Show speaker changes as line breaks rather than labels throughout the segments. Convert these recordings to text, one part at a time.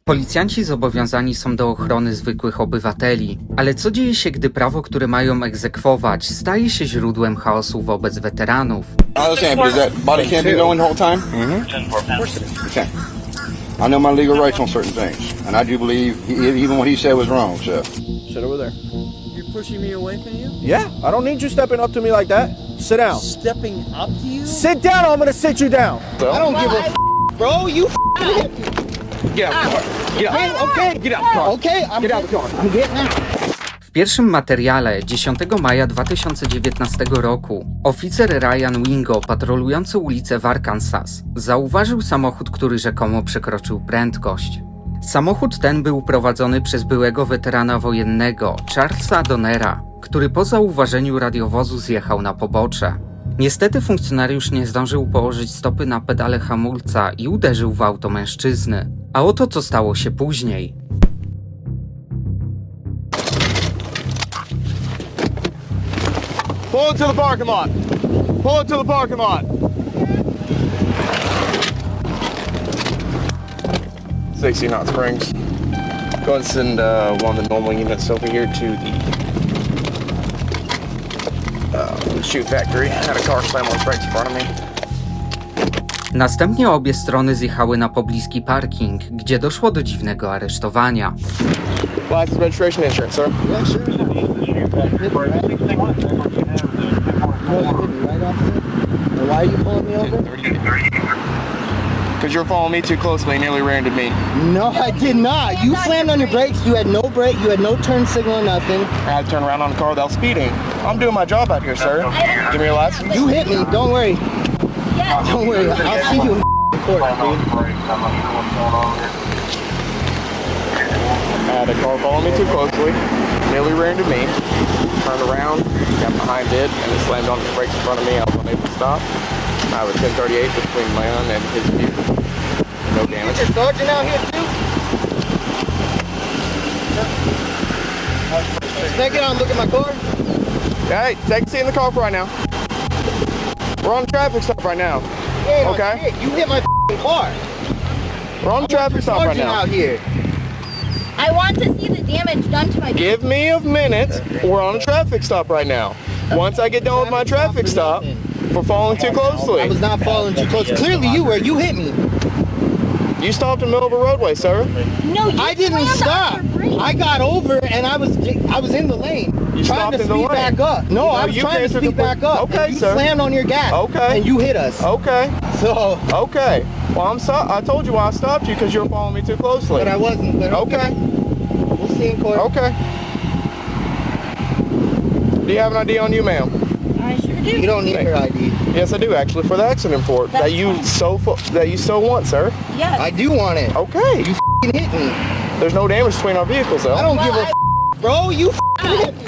Policjanci zobowiązani są do ochrony zwykłych obywateli, ale co dzieje się, gdy prawo, które mają egzekwować, staje się źródłem chaosu wobec weteranów?
I know my legal rights on certain things, and I do believe even what he said was wrong, Chef.
Sit over there.
You're pushing me away from you?
Yeah, I don't need you stepping up to me like that. Sit down.
Stepping up to you?
Sit down or I'm gonna sit you down.
I don't give a bro. You
Get out of the car. Get out. Okay, get out of the car.
okay?
Get out of the car.
I'm getting out.
W pierwszym materiale 10 maja 2019 roku oficer Ryan Wingo, patrolujący ulicę w Arkansas, zauważył samochód, który rzekomo przekroczył prędkość. Samochód ten był prowadzony przez byłego weterana wojennego Charlesa Donnera, który po zauważeniu radiowozu zjechał na pobocze. Niestety funkcjonariusz nie zdążył położyć stopy na pedale hamulca i uderzył w auto mężczyzny. A oto co stało się później.
Pull it to the parking lot. Pull it to the parking lot. 60 Hot Springs. Go and send one of the normal units over here to the shoe factory. Had a car slam on the brakes in front of me.
Następnie obie strony zjechały na pobliski parking, gdzie doszło do dziwnego aresztowania.
License, registration, insurance, sir.
Yeah, sure. Why are you pulling me over?
Because you're following me too closely and nearly ran into me.
No, I did not. You slammed on your brakes. You had no brake. You had no turn signal, nothing.
I had to turn around on the car without speeding. I'm doing my job out here, sir. Give me your license.
You hit me. Don't worry. Don't worry. I'll see you in court, dude.
I had a car following me too closely, nearly ran into me, turned around, got behind it, and it slammed on the brakes in front of me. I was unable to stop. I was 1038 between my own and his vehicle. No damage.
Is your sergeant out here too? Can I get out and look at my car?
Hey, take a seat in the car for right now. We're on a traffic stop right now.
Yeah,
Okay.
shit. You hit my car.
We're on a traffic stop right
Sergeant
now.
out here.
I want to see the damage done to my vehicle.
Give me a minute. We're on a traffic stop right now. Once I get done with my traffic stop, for following too
I
closely.
was not following too close. Clearly you were. You hit me.
You stopped in the middle of a roadway, sir.
No, you
I didn't
slammed
stop.
on your brakes.
I got over and I was in the lane.
You
trying
stopped
to
in the
speed
lane.
back up. No, I was
you
trying to
canceled
speed
the-
back up.
Okay,
and you
sir.
slammed on your gas.
Okay.
And you hit us.
Okay.
So,
Okay. Well, I'm sorry. I told you why I stopped you because you were following me too closely.
but I wasn't. But
Okay.
We'll see in court.
Okay. Do you have an ID on you, ma'am?
I sure do.
You don't need her ID.
Yes, I do actually for the accident report
That's
that you so want, sir.
Yes.
I do want it.
Okay.
You hit me.
There's no damage between our vehicles, though.
I don't
Well,
give a bro. You hit me.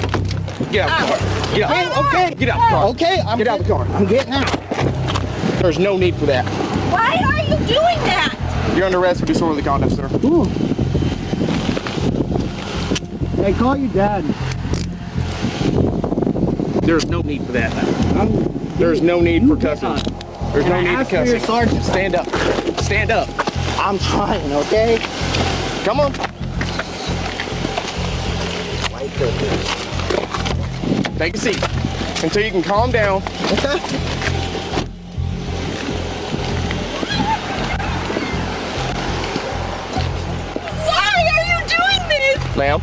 Get out of the car. Get out.
Okay.
Get out of the car.
Okay.
Get out of the car.
I'm getting out.
There's no need for that.
Why are you doing that?
You're under arrest for disorderly conduct, sir.
Ooh. Hey, call your dad.
There's no need for that. There's no need for cussing. There's no need for
ask for your
cussing.
sergeant.
Stand up. Stand up.
I'm trying, okay?
Come on. Take a seat until you can calm down.
Okay.
Why are you doing this?
Ma'am,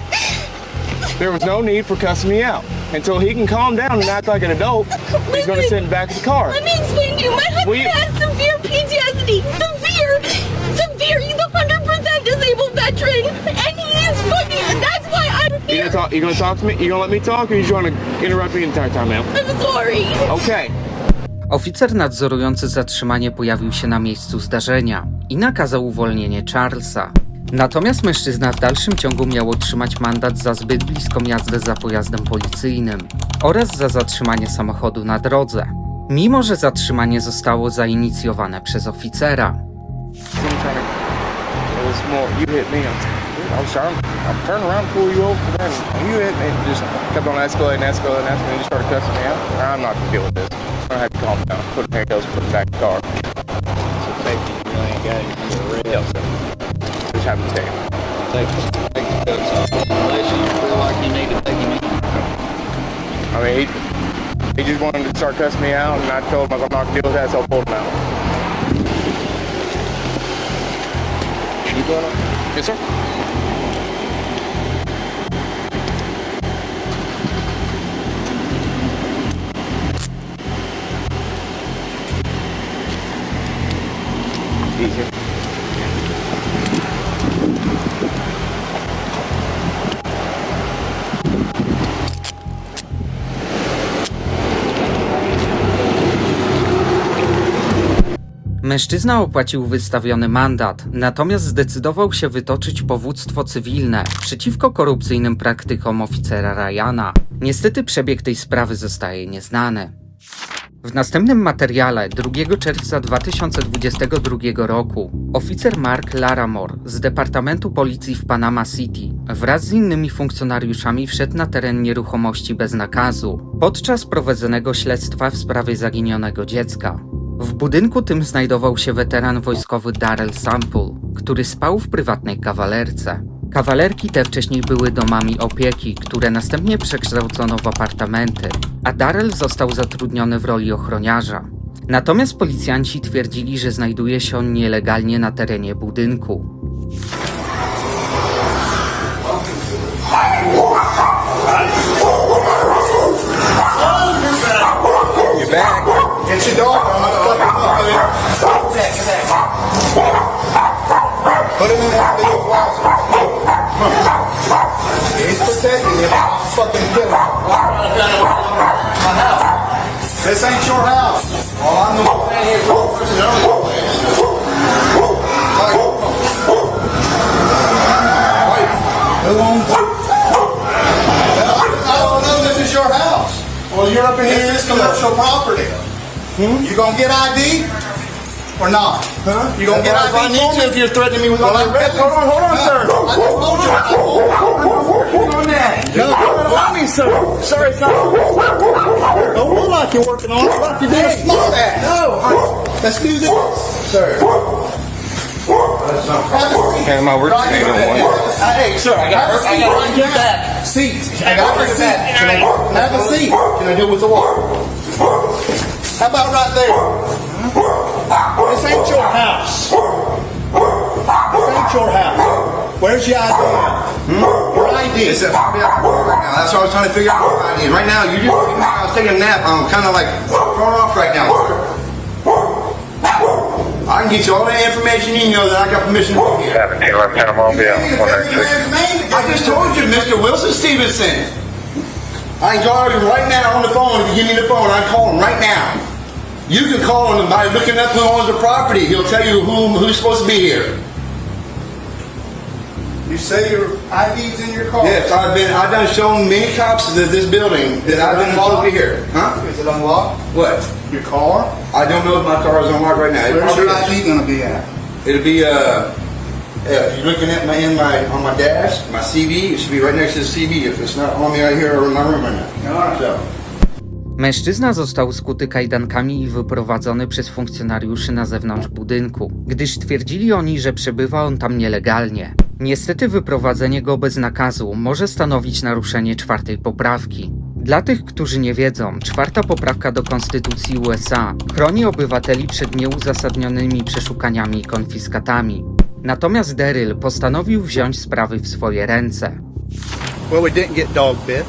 there was no need for cussing me out. Until he can calm down and act like an adult, he's going to sit in the back of the car.
Let me explain to you. My husband
Will you-
has severe PTSD. Severe. He's a 100% disabled veteran, and he is fucking. That's why I'm
You
here.
gonna talk to me? You gonna let me talk, or you just want to interrupt me the entire time, ma'am?
I'm sorry.
Okay.
Oficer nadzorujący zatrzymanie pojawił się na miejscu zdarzenia i nakazał uwolnienie Charlesa. Natomiast mężczyzna w dalszym ciągu miał otrzymać mandat za zbyt bliską jazdę za pojazdem policyjnym oraz za zatrzymanie samochodu na drodze, mimo że zatrzymanie zostało zainicjowane przez oficera.
You hit me. I was trying. I turned around to pull you over, and you hit me. And just kept on escalating, and you just started cussing me out. I'm not gonna deal with this. I'm gonna have to calm down. Put in handcuffs, put him back in the car.
So safety, you ain't got it.
Yes, sir. Just have him stay.
take us. Unless you feel like you need to take him in.
I mean, he just wanted to start cussing me out, and I told him I'm not gonna deal with that, so I pulled him out.
You gonna?
Yes, sir. Easy.
Mężczyzna opłacił wystawiony mandat, natomiast zdecydował się wytoczyć powództwo cywilne przeciwko korupcyjnym praktykom oficera Ryana. Niestety przebieg tej sprawy zostaje nieznany. W następnym materiale 2 czerwca 2022 roku oficer Mark Laramore z Departamentu Policji w Panama City wraz z innymi funkcjonariuszami wszedł na teren nieruchomości bez nakazu podczas prowadzonego śledztwa w sprawie zaginionego dziecka. W budynku tym znajdował się weteran wojskowy Darrell Sample, który spał w prywatnej kawalerce. Kawalerki te wcześniej były domami opieki, które następnie przekształcono w apartamenty, a Darrell został zatrudniony w roli ochroniarza. Natomiast policjanci twierdzili, że znajduje się on nielegalnie na terenie budynku.
You're back. Get your dog. I'm not fucking up. Get back. Put him in that little closet. He's protecting you. I'll fucking kill him. My house. This ain't your house. All I'm the one in here for the person earlier. Wait. Who owns it? I don't know. This is your house. Well, you're up in here. This is commercial property. You gonna get ID or not? Huh? You gonna get ID? If I need to, if you're threatening me with all that. Hold on, sir. I told you. I'm on that. No, don't allow me, sir. Sir, it's not. Don't look like you're working on it. Like you're doing a small ass. No. Let's do this, sir.
Okay, my work today don't want.
Hey, sir, I got to get that seat. I got a seat. Can I have a seat? Can I do it with the water? How about right there? This ain't your house. This ain't your house. Where's your ID? Your ID. It's right now. That's what I was trying to figure out. What ID is. Right now, I was taking a nap. I'm kind of like thrown off right now. I can get you all the information you know that I got permission to get.
1711 Panama,
I just told you, Mr. Wilson Stevenson. I can call you right now on the phone. If you give me the phone, I can call him right now. You can call him by looking up who owns the property. He'll tell you who's supposed to be here. You say your ID's in your car? Yes, I've done shown many cops of this building that I've been supposed to be here. Huh? Is it unlocked? What? Your car? I don't know if my car is unlocked right now. Where's your ID going to be at? It'll be if you're looking at on my dash, my CV, it should be right next to the CV. If it's not on me right here or in my room right now. All right. So.
Mężczyzna został skuty kajdankami i wyprowadzony przez funkcjonariuszy na zewnątrz budynku, gdyż twierdzili oni, że przebywa on tam nielegalnie. Niestety wyprowadzenie go bez nakazu może stanowić naruszenie 4. poprawki. Dla tych, którzy nie wiedzą, 4. poprawka do Konstytucji USA chroni obywateli przed nieuzasadnionymi przeszukaniami i konfiskatami. Natomiast Darrell postanowił wziąć sprawy w swoje ręce.
Well, we didn't get dog bit.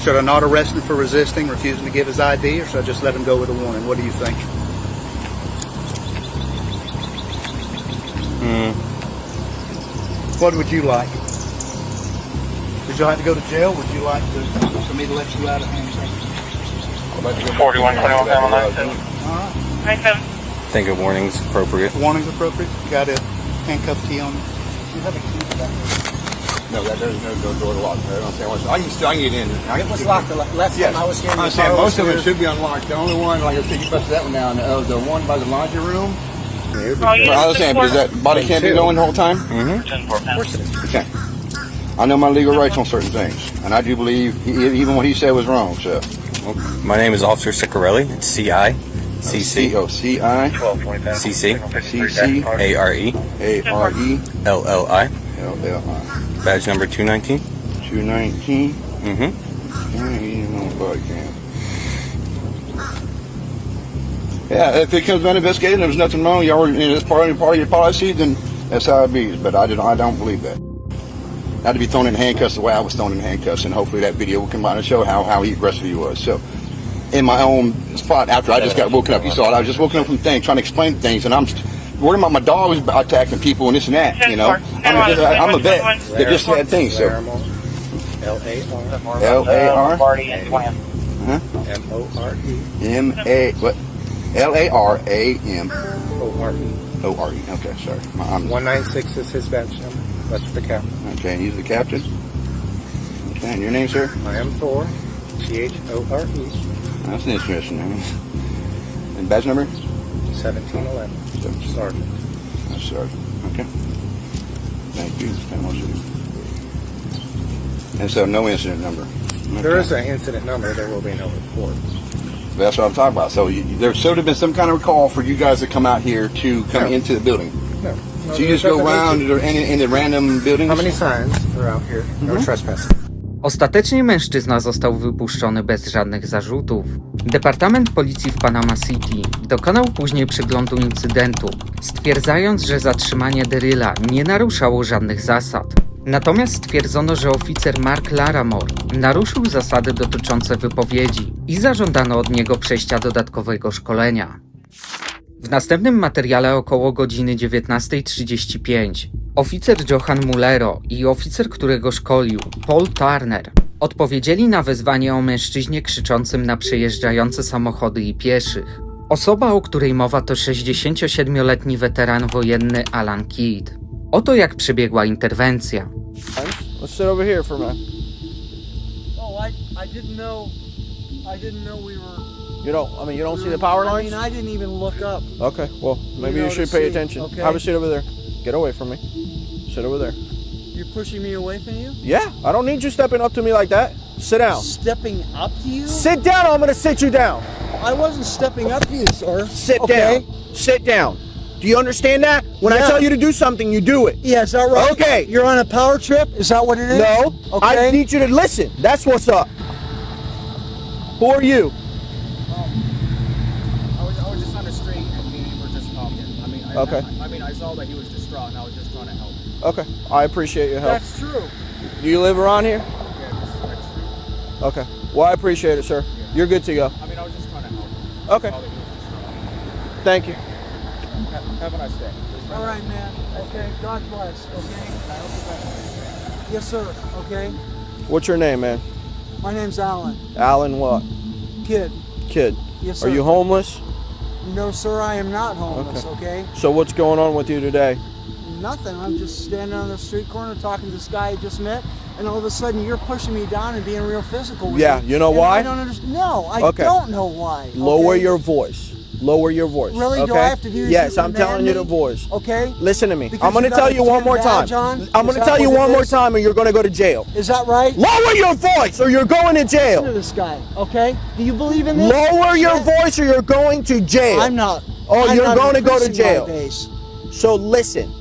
Should I not arrest him for resisting, refusing to give his ID, or should I just let him go with a warning? What do you think? What would you like? Would you like to go to jail? Would you like for me to let you out of handcuffs?
4121 Panama.
All right.
I think a warning's appropriate.
Warning's appropriate. Got a handcuff key on you. Do you have a key for that?
No, there's no door to lock. I don't understand what's. I can get in.
It was locked the last time I was here.
I understand. Most of it should be unlocked. The only one, like I said, you busted that one down. The one by the laundry room. I understand, but is that body can't be going the whole time? Mm-hmm. Of course it is. Okay. I know my legal rights on certain things, and I do believe even what he said was wrong. So,
my name is Officer Ciccarelli. It's C-I. C-C.
C-I.
C-C.
C-C.
A-R-E.
A-R-E.
L-L-I.
L-L-I.
Badge number 219.
219.
Mm-hmm.
Body cam. Yeah, if it comes down to investigating, there's nothing wrong. Y'all were, it's part of your policy, then that's how it be. But I don't believe that. Not to be thrown in handcuffs the way I was thrown in handcuffs, and hopefully that video will come out and show how aggressive he was. So, in my own spot, after I just got woken up, you saw it. I was just woken up from things, trying to explain things, and I'm worried about my dog was attacking people and this and that. You know, I'm a vet that just had things. So, L-A-R.
M-O-R-E.
M-A what? L-A-R-A-M.
O-R-E.
O-R-E. Okay, sorry.
196 is his badge number. That's the captain.
Okay, he's the captain. Okay, and your name, sir?
I am Thor. T-H-O-R-E.
That's an interesting name. And badge number?
1711. Sergeant.
That's Sergeant. Okay. Thank you. And so no incident number. Okay.
There is an incident number. There will be no report.
That's what I'm talking about. So there should have been some kind of call for you guys to come out here to come into the building.
No.
So you just go around in the random buildings?
How many signs are out here? No trespassing.
Ostatecznie mężczyzna został wypuszczony bez żadnych zarzutów. Departament Policji w Panama City dokonał później przeglądu incydentu, stwierdzając, że zatrzymanie Daryla nie naruszało żadnych zasad. Natomiast stwierdzono, że oficer Mark Laramore naruszył zasady dotyczące wypowiedzi i zażądano od niego przejścia dodatkowego szkolenia. W następnym materiale około godziny 19:35 oficer Johan Mullero i oficer, którego szkolił, Paul Turner, odpowiedzieli na wezwanie o mężczyźnie krzyczącym na przejeżdżające samochody i pieszych. Osoba, o której mowa, to 67-letni weteran wojenny Alan Kidd. Oto jak przebiegła interwencja.
Let's sit over here for a minute.
Oh, I didn't know we were...
You don't see the power lines?
I didn't even look up.
Okay, well, maybe you should pay attention.
Okay.
Have a seat over there. Get away from me. Sit over there.
You're pushing me away from you?
Yeah, I don't need you stepping up to me like that. Sit down.
Stepping up to you?
Sit down, I'm gonna sit you down.
I wasn't stepping up to you, sir.
Sit
Okay.
down. Sit down. Do you understand that? When I
Yeah.
tell you to do something, you do it.
Yeah, is that right?
Okay.
You're on a power trip? Is that what it is?
No,
Okay.
I need you to listen. That's what's up. Who are you?
I was just on the street and we were just talking.
Okay.
I saw that he was distraught and I was just trying to help.
Okay, I appreciate your help.
That's true.
Do you live around here?
Yeah, just next street.
Okay. Well, I appreciate it, sir. You're good to go.
I was just trying to help.
Okay.
I saw that he was distraught.
Thank you.
Have a nice day.
All right, man. Okay, God bless. Okay? Yes, sir. Okay?
What's your name, man?
My name's Alan.
Alan what?
Kid.
Kid.
Yes, sir.
Are you homeless?
No, sir, I am not homeless, okay?
So what's going on with you today?
Nothing. I'm just standing on the street corner talking to this guy I just met, and all of a sudden you're pushing me down and being real physical with
Yeah,
me.
you know
And
why?
I don't understand. No, I
Okay.
don't know why.
Lower
okay?
your voice. Lower your voice.
Really?
Okay?
Do I have to do this?
Yes,
You
I'm
command
telling you
me?
the voice.
Okay?
Listen to me.
Because
I'm going to
you got
tell
a
you one
tin
more time.
badge on?
I'm going
Is
to
that
tell you
what it
one more
is?
time and you're going to go to jail.
Is that right?
Lower your voice or you're going to
Listen to
jail.
this guy, okay? Do you believe in this?
Lower your
Shit.
voice or you're going to jail.
I'm not.
Oh,
I'm
you're
not
going to go to
increasing my
jail.
base.
So listen,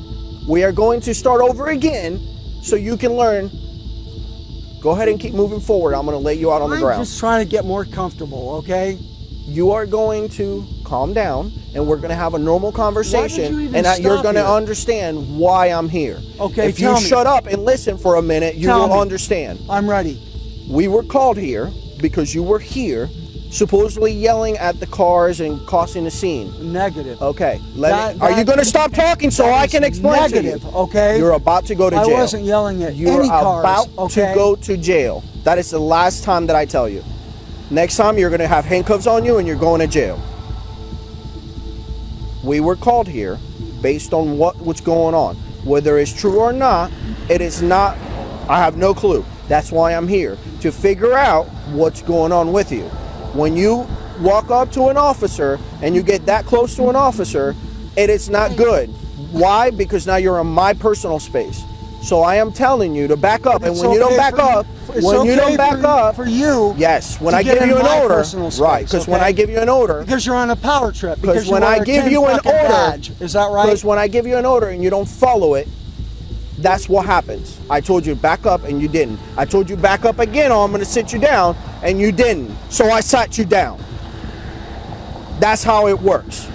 we are going to start over again so you can learn. Go ahead and keep moving forward. I'm going to lay you out on the
I'm
ground.
just trying to get more comfortable, okay?
You are going to calm down and we're going to have a normal conversation
you even
and you're
stop
going to
here?
understand why I'm here.
Okay,
if you
tell me.
shut up and listen for a minute, you
Tell
will
me.
understand.
I'm ready.
We were called here because you were here supposedly yelling at the cars and causing a scene.
Negative.
Okay.
That-
are you
that-
going to stop talking so
that
I
is
can explain
negative,
to you?
okay?
You're about to go to
I
jail.
wasn't yelling at
You're
any cars,
about
okay?
to go to jail. That is the last time that I tell you. Next time you're going to have handcuffs on you and you're going to jail. We were called here based on what's going on. Whether it's true or not, it is not, I have no clue. That's why I'm here, to figure out what's going on with you. When you walk up to an officer and you get that close to an officer, it is not good. Why? Because now you're in my personal space. So I am telling you to back up, and
It's
when you don't
okay
back
for-
up,
it's
when you
okay
don't back
for-
up,
for you
yes, when
to
I
get
give
in
you an
my
order,
personal space,
right? Because when
okay?
I give you an order,
Because you're on a power trip. Because
when
you
I
wear a
give
tin
you an
fucking
order,
badge. Is that right?
because when I give you an order and you don't follow it,
That's what happens. I told you to back up and you didn't. I told you back up again or I'm going to sit you down and you didn't. So I sat you down. That's how it works.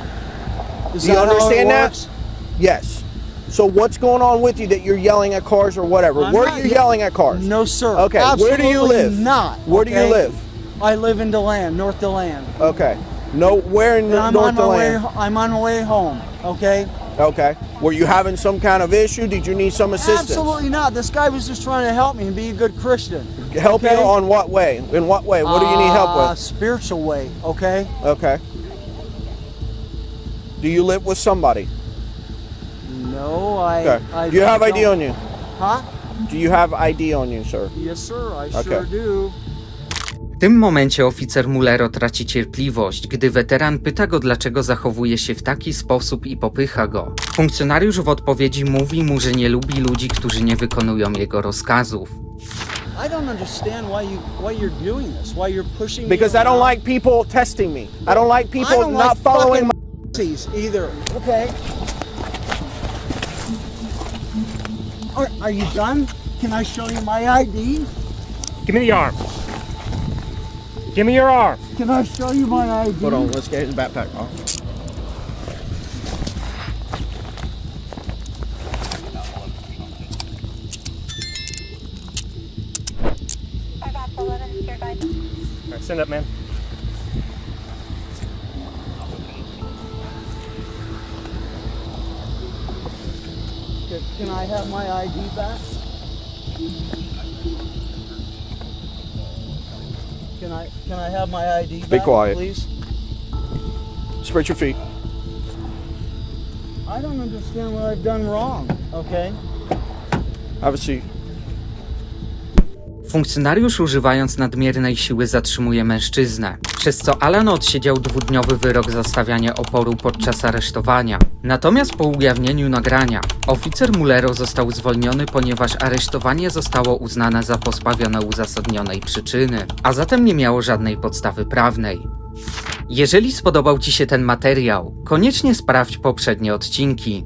Is
Do you
that how it
understand that?
works?
Yes. So what's going on with you that you're yelling at cars or whatever?
I'm
Where
not
are you yelling at cars?
No, sir.
Okay, where do you
Absolutely
live?
Not.
Where do you
okay?
live?
I live in DeLand, North DeLand.
Okay. No, where in
And I'm
North
on my way.
DeLand?
I'm on my way home. Okay.
Okay. Were you having some kind of issue? Did you need some assistance?
Absolutely not. This guy was just trying to help me and be a good Christian.
Help you
okay?
on what way? In what way? What do you need help with?
Spiritual way. Okay.
Okay. Do you live with somebody?
No, I.
Okay.
I
Do you have ID
don't.
on you?
Huh?
Do you have ID on you, sir?
Yes, sir. I
Okay.
sure do.
W tym momencie oficer Mulero traci cierpliwość, gdy weteran pyta go, dlaczego zachowuje się w taki sposób i popycha go. Funkcjonariusz w odpowiedzi mówi mu, że nie lubi ludzi, którzy nie wykonują jego rozkazów.
I don't understand why you're doing this. Why you're pushing me.
Because I don't
around.
like people testing me. I don't like
I
people
don't
not
like
following my...
fucking either. Okay. Are you done? Can I show you my ID?
Give me the arm. Give me your arm.
Can I show you my ID?
Hold on, let's get his backpack off.
All right, stand up, man.
Can I have my ID back? Can I have my ID back?
Be quiet.
Please.
Spread your feet.
I don't understand what I've done wrong. Okay.
Have a seat.
Funkcjonariusz, używając nadmiernej siły, zatrzymuje mężczyznę, przez co Alan odsiedział 2-dniowy wyrok za stawianie oporu podczas aresztowania. Natomiast po ujawnieniu nagrania, oficer Mulero został zwolniony, ponieważ aresztowanie zostało uznane za pozbawione uzasadnionej przyczyny, a zatem nie miało żadnej podstawy prawnej. Jeżeli spodobał Ci się ten materiał, koniecznie sprawdź poprzednie odcinki.